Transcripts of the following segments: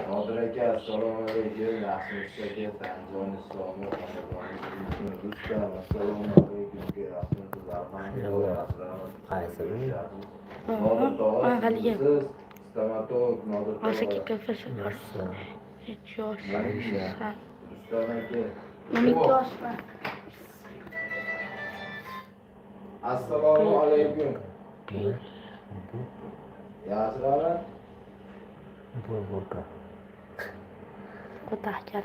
Nodir aka, assalomu alaykum. Yaxshimisiz aka? Tanzon Islomi xonadoni Rustam, assalomu alaykum aka. Yaxshimisiz? Alhamdulillah. Qaysini? Nodir tog'a, sizmisiz? Stomatolog Nodir tog'a. Asaki kafesi var. Nasıl? Hiç yoş. Aisha. Rustam aka. 12 yoş var. Assalomu alaykum. Bu. Yaxshilarmi? Bu burada. Bu tahkar.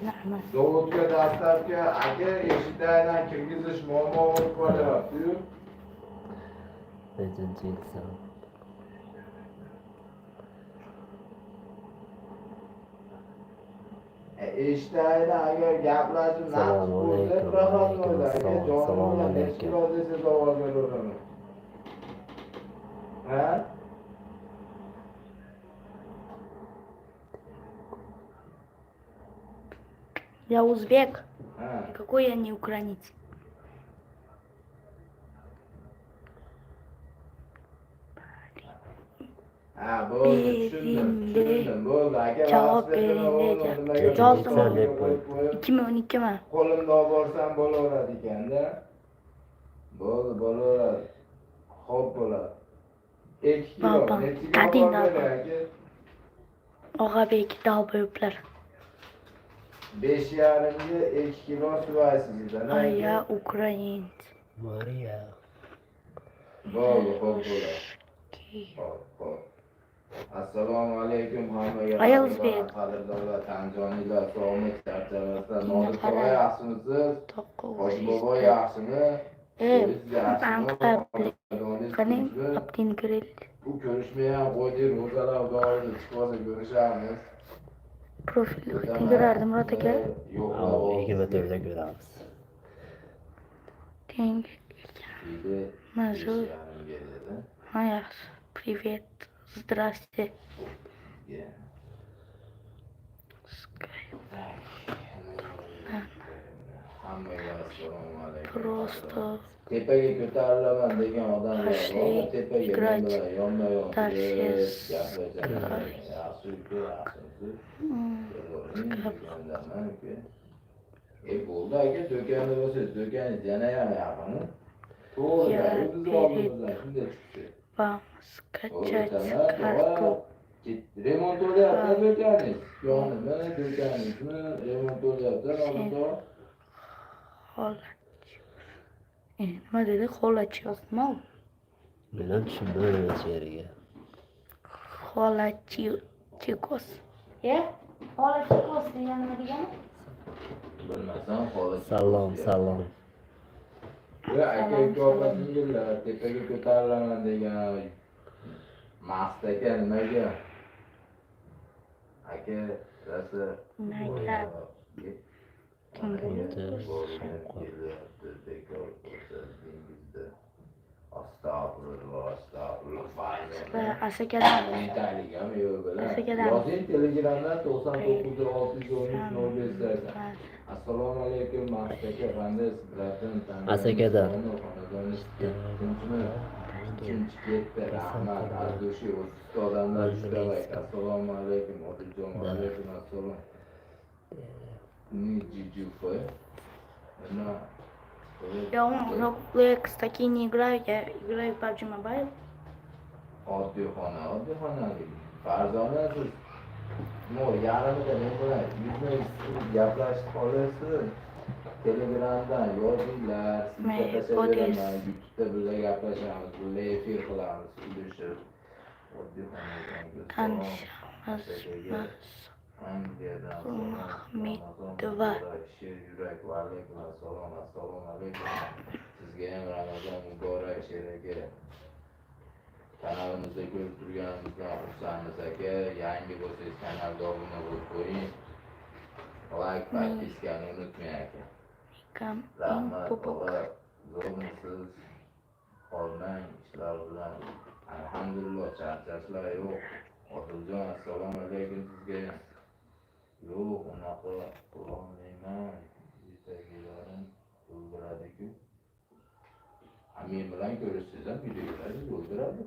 Na'am. Zavodga dastlabki aka eshikdan kirgizish muammo bo'lib qolyapti-yu. Nechinchi yilsan? Eshitayli agar gaplashib naqd Assalomu bo'lsa alaykum. rahat Alaykum bo'ladi. assalom. Aka Assalomu jonim alaykum. kilo desa savolga beraman. Ha? Я узбек. Ha. Какой я не украинец? Ha, bo'ldi, tushundim. Bo'ldi, aka. Javob bering deyapti. Javob bering. 2012 mi? Qo'limda olib borsam bo'laveradi ekanda. Bo'ldi, bo'laveradi. Xo'p bo'ladi. 2 kilo. Baba, Necha dading kilo baba. aka? Og'abek davboblar. 5,5 ga 2 kilo suvaysiz. А я украинец. Maria. Bo'ldi, xo'p bo'ladi. Xo'p. Assalomu alaykum hammaga. Ay, o'zbek. Qadrdonlar, tanzoniylar, sog'lik, charchamasdan, Shunga Nodir tog'a qarang. yaxshimisiz? Hoji bobo yaxshimi? Qani, Abdin Grill. Bu ko'rishmayam qo'ydik, ro'zalar xudoga chiqib olsa ko'rishamiz. Profilga girardim Murat aka. Yo'q, 24'de göremiz. Teng. Mazur. Mazur. Aya, привет. Здрасте. Hammaga assalomu alaykum. Просто Tepaga ko'tarilaman degan odamlar Pashli, bormi? Tepaga igraj, men bilan yonma-yon tarsiz, gaplashamiz. Yaxshimisiz? Degandaman aka. Bo'ldi aka, do'konda bo'lsangiz, do'koningiz yana ham yaqin. To'g'ri, o'zingiz oldingizdan shunday chiqdi. вам скачать карту. Remont bo'lyapti do'koningiz. Yonimi, do'koningizmi remont bo'lyapti, Nodir. Nima dedi? Xo'lachyaptimi? Bilan tushundim yeriga. Xo'lachikos. Xo'lachikos degan nima degani? Bilmasam, holat. Salom. Aka uka singillar, tepaga ko'tarilaman degan maqsad aka nimaga? Aka, rasa Asakadan. Yozing Telegramdan 99 Assalomu alaykum, Maqsad aka, qanday sizlardan Asakadan. Uchinchi ketdi, rahmat, Ardoshi, 30 odamlar ishtirok. Assalomu alaykum, Odiljon, alaykum assalom. Jijufoy. Я Roblox такие не играю, я играю в PUBG Mobile. Oddiy xona. Farzona siz yarmida men bilan yuzma-yuz gaplashib qolasiz. Telegramdan yozinglar, sizga tashlayveraman, YouTube'da birga gaplashamiz, birga efir qilamiz, kulishib. Oddiy xonadan Mahmedova. Yurak va alaykum assalom, assalomu alaykum. Sizga ham Ramazon muborak sheraka. Kanalimizda ko'rib turganimizdan xursandmiz aka. Yangi bo'lsangiz kanalga obuna bo'lib qo'ying. Like, podpiskani unutmang aka. Rahmat, zo'rmisiz? Qolmang ishlar bilan. Alhamdulillah, charchashlar yo'q. Odiljon, assalomu alaykum sizga. Yo'q, unaqa qilolmayman. Yetagilarim o'ldiradi-ku. Men bilan ko'rishsangiz ham videolarni o'ldiradi.